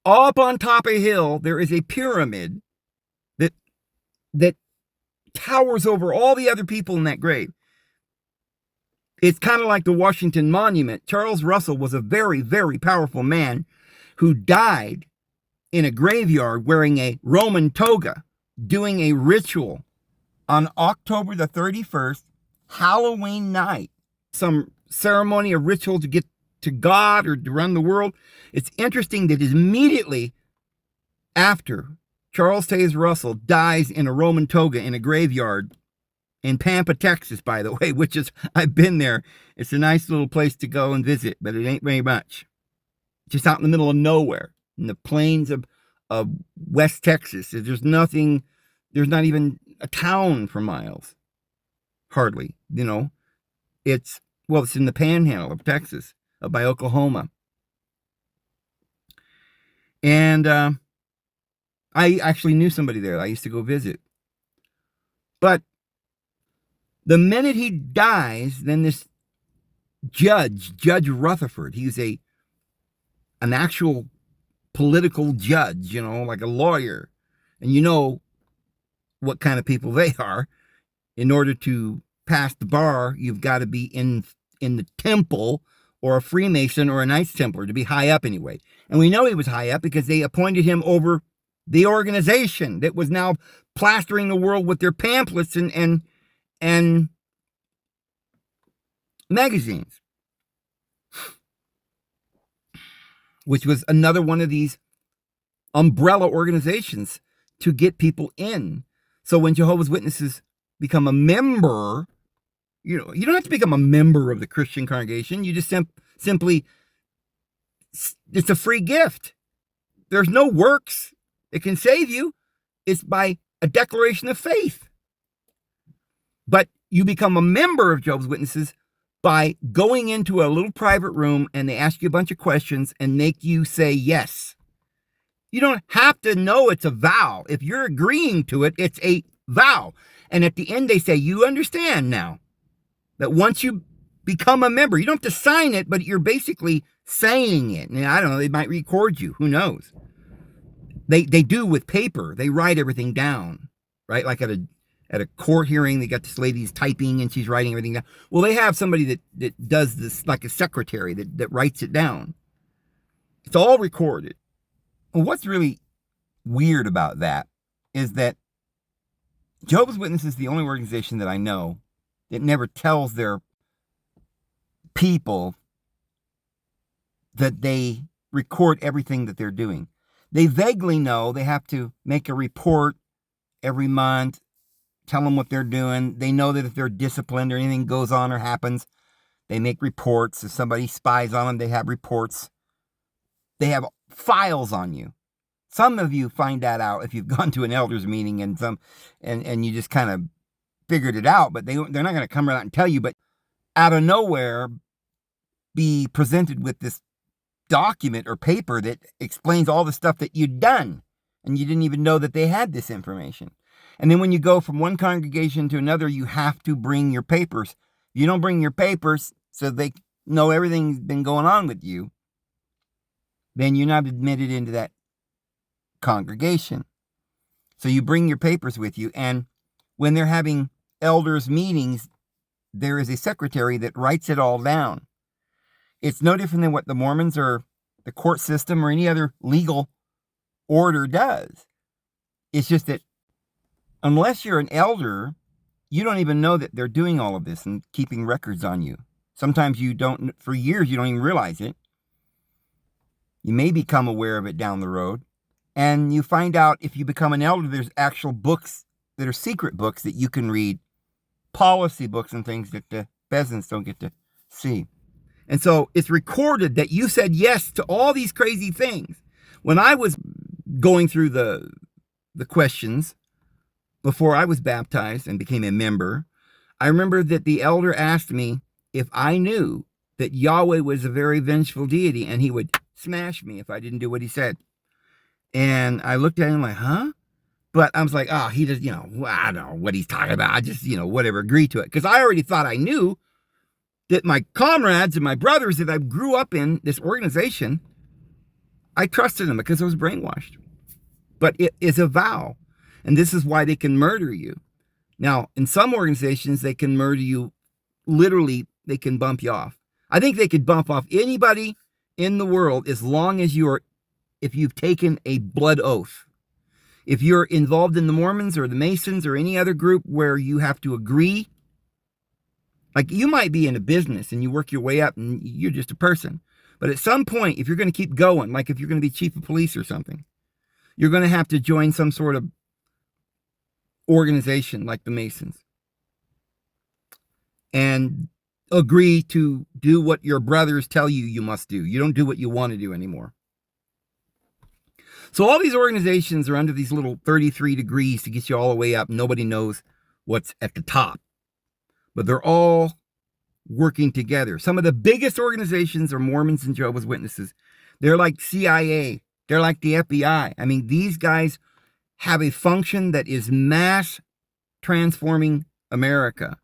up on top of a hill, there is a pyramid that towers over all the other people in that grave. It's kind of like the Washington Monument. Charles Russell was a very, very powerful man who died in a graveyard wearing a Roman toga, doing a ritual on October the 31st, Halloween night. Some ceremony, a ritual to get to God or to run the world. It's interesting that immediately after Charles Taze Russell dies in a Roman toga in a graveyard in Pampa, Texas, by the way, which is, I've been there. It's a nice little place to go and visit, but it ain't very much. Just out in the middle of nowhere, in the plains of West Texas. There's nothing, there's not even a town for miles. Hardly, you know. It's in the panhandle of Texas, by Oklahoma. And I actually knew somebody there. I used to go visit. But the minute he dies, then this Judge Rutherford, he's an actual political judge, like a lawyer. And you know what kind of people they are. In order to pass the bar, you've got to be in the temple, or a Freemason or a Knights Templar, to be high up anyway. And we know he was high up because they appointed him over the organization that was now plastering the world with their pamphlets and magazines, which was another one of these umbrella organizations to get people in. So when Jehovah's Witnesses become a member, you don't have to become a member of the Christian congregation. You just simply, it's a free gift. There's no works that can save you. It's by a declaration of faith. But you become a member of Jehovah's Witnesses by going into a little private room, and they ask you a bunch of questions and make you say yes. You don't have to know it's a vow. If you're agreeing to it, it's a vow. And at the end, they say, you understand now that once you become a member, you don't have to sign it, but you're basically saying it. And I don't know, they might record you. Who knows? They do with paper. They write everything down, right? Like at a court hearing, they got this lady's typing and she's writing everything down. Well, they have somebody that does this, like a secretary that writes it down. It's all recorded. And what's really weird about that is that Jehovah's Witnesses is the only organization that I know that never tells their people that they record everything that they're doing. They vaguely know they have to make a report every month, tell them what they're doing. They know that if they're disciplined or anything goes on or happens, they make reports. If somebody spies on them, they have reports. They have files on you. Some of you find that out if you've gone to an elders meeting and you just kind of figured it out, but they're not going to come out and tell you. But out of nowhere, be presented with this document or paper that explains all the stuff that you'd done, and you didn't even know that they had this information. And then when you go from one congregation to another, you have to bring your papers. If you don't bring your papers so they know everything's been going on with you, then you're not admitted into that congregation. So you bring your papers with you, and when they're having elders meetings, there is a secretary that writes it all down. It's no different than what the Mormons or the court system or any other legal order does. It's just that unless you're an elder, you don't even know that they're doing all of this and keeping records on you. Sometimes you don't, for years, you don't even realize it. You may become aware of it down the road. And you find out if you become an elder, there's actual books that are secret books that you can read, policy books and things that the peasants don't get to see. And so it's recorded that you said yes to all these crazy things. When I was going through the questions before I was baptized and became a member, I remember that the elder asked me if I knew that Yahweh was a very vengeful deity and he would smash me if I didn't do what he said. And I looked at him like, huh? But I was like, oh, he just, I don't know what he's talking about. I just, whatever, agree to it. Because I already thought I knew that my comrades and my brothers that I grew up in this organization, I trusted them because I was brainwashed. But it is a vow. And this is why they can murder you. Now, in some organizations, they can murder you. Literally, they can bump you off. I think they could bump off anybody in the world as long as if you've taken a blood oath. If you're involved in the Mormons or the Masons or any other group where you have to agree, like you might be in a business and you work your way up and you're just a person. But at some point, if you're going to keep going, like if you're going to be chief of police or something, you're going to have to join some sort of organization like the Masons and agree to do what your brothers tell you must do. You don't do what you want to do anymore. So all these organizations are under these little 33 degrees to get you all the way up. Nobody knows what's at the top. But they're all working together. Some of the biggest organizations are Mormons and Jehovah's Witnesses. They're like CIA. They're like the FBI. I mean, these guys have a function that is mass transforming America.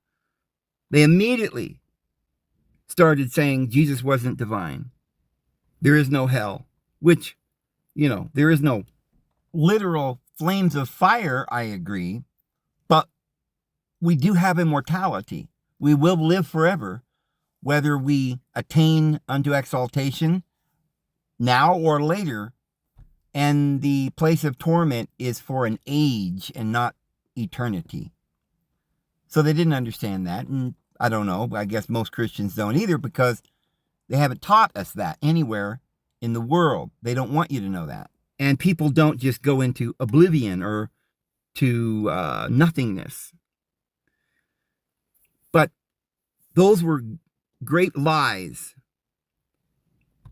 They immediately started saying Jesus wasn't divine. There is no hell, which There is no literal flames of fire, I agree, but we do have immortality. We will live forever, whether we attain unto exaltation now or later. And the place of torment is for an age and not eternity. So they didn't understand that. And I don't know. I guess most Christians don't either, because they haven't taught us that anywhere in the world. They don't want you to know that. And people don't just go into oblivion or to nothingness. But those were great lies.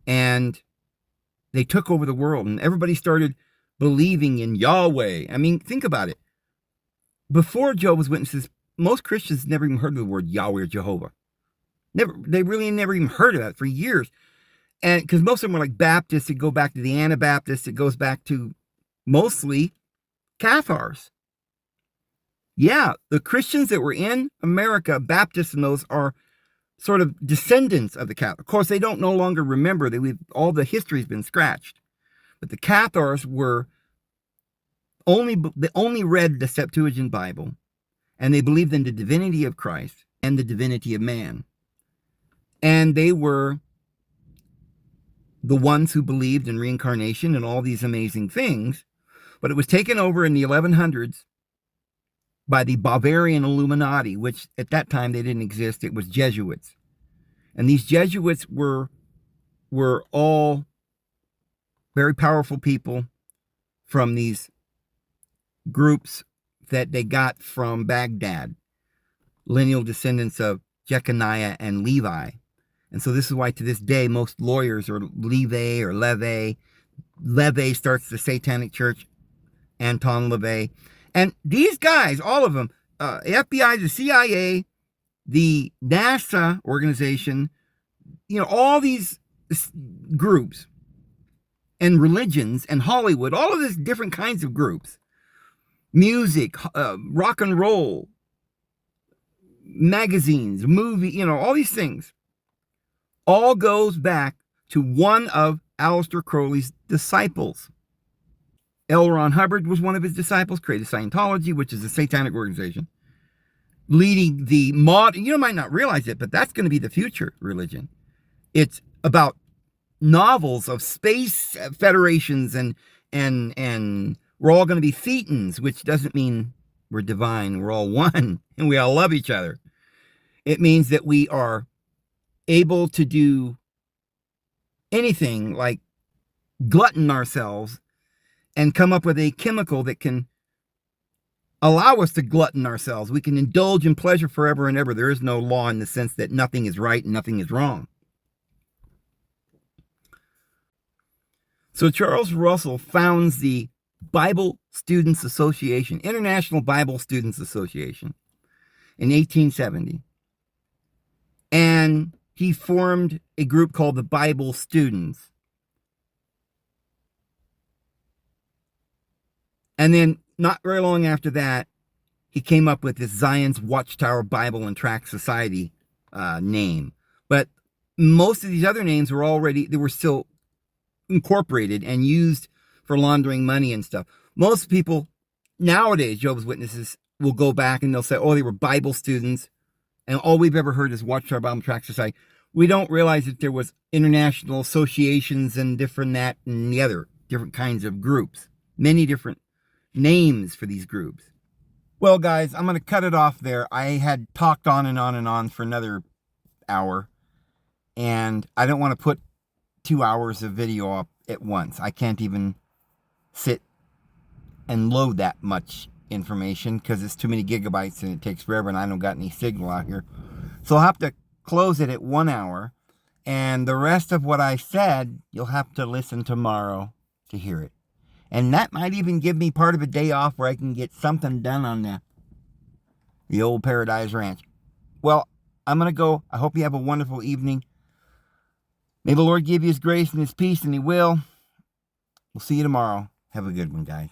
And they took over the world, and everybody started believing in Yahweh. I mean, think about it. Before Jehovah's Witnesses, most Christians never even heard of the word Yahweh or Jehovah. They really never even heard of that for years. And because most of them were like Baptists, it go back to the Anabaptists, it goes back to mostly Cathars. Yeah, the Christians that were in America, Baptists and those, are sort of descendants of the Catholics. Of course, they don't no longer remember that all the history's been scratched. But the Cathars they only read the Septuagint Bible, and they believed in the divinity of Christ and the divinity of man. And they were the ones who believed in reincarnation and all these amazing things. But it was taken over in the 1100s by the Bavarian Illuminati, which at that time they didn't exist. It was Jesuits. And these Jesuits were all very powerful people from these groups that they got from Baghdad, lineal descendants of Jeconiah and Levi. And so this is why to this day most lawyers are Levi or Leve. Leve starts the Satanic Church, Anton LaVey. And these guys, all of them, FBI, the CIA, the NASA organization, all these groups and religions and Hollywood, all of these different kinds of groups, music, rock and roll, magazines, movie, all these things, all goes back to one of Aleister Crowley's disciples. L. Ron Hubbard was one of his disciples, created Scientology, which is a satanic organization, leading the modern, you might not realize it, but that's going to be the future religion. It's about novels of space federations and we're all going to be thetans, which doesn't mean we're divine. We're all one and we all love each other. It means that we are able to do anything like glutton ourselves and come up with a chemical that can allow us to glutton ourselves. We can indulge in pleasure forever and ever. There is no law in the sense that nothing is right and nothing is wrong. So Charles Russell founds the Bible Students Association, International Bible Students Association, in 1870. And he formed a group called the Bible Students. And then, not very long after that, he came up with this Zion's Watchtower Bible and Tract Society name. But most of these other names were still incorporated and used for laundering money and stuff. Most people nowadays, Jehovah's Witnesses, will go back and they'll say, oh, they were Bible students. And all we've ever heard is Watchtower Bible and Tract Society. We don't realize that there was international associations and different that and the other different kinds of groups. Many different names for these groups. Well, guys, I'm going to cut it off there. I had talked on and on and on for another hour. And I don't want to put 2 hours of video up at once. I can't even sit and load that much information because it's too many gigabytes and it takes forever and I don't got any signal out here. So I'll have to close it at 1 hour. And the rest of what I said, you'll have to listen tomorrow to hear it. And that might even give me part of a day off where I can get something done on the old Paradise Ranch. Well, I'm going to go. I hope you have a wonderful evening. May the Lord give you His grace and His peace, and He will. We'll see you tomorrow. Have a good one, guys.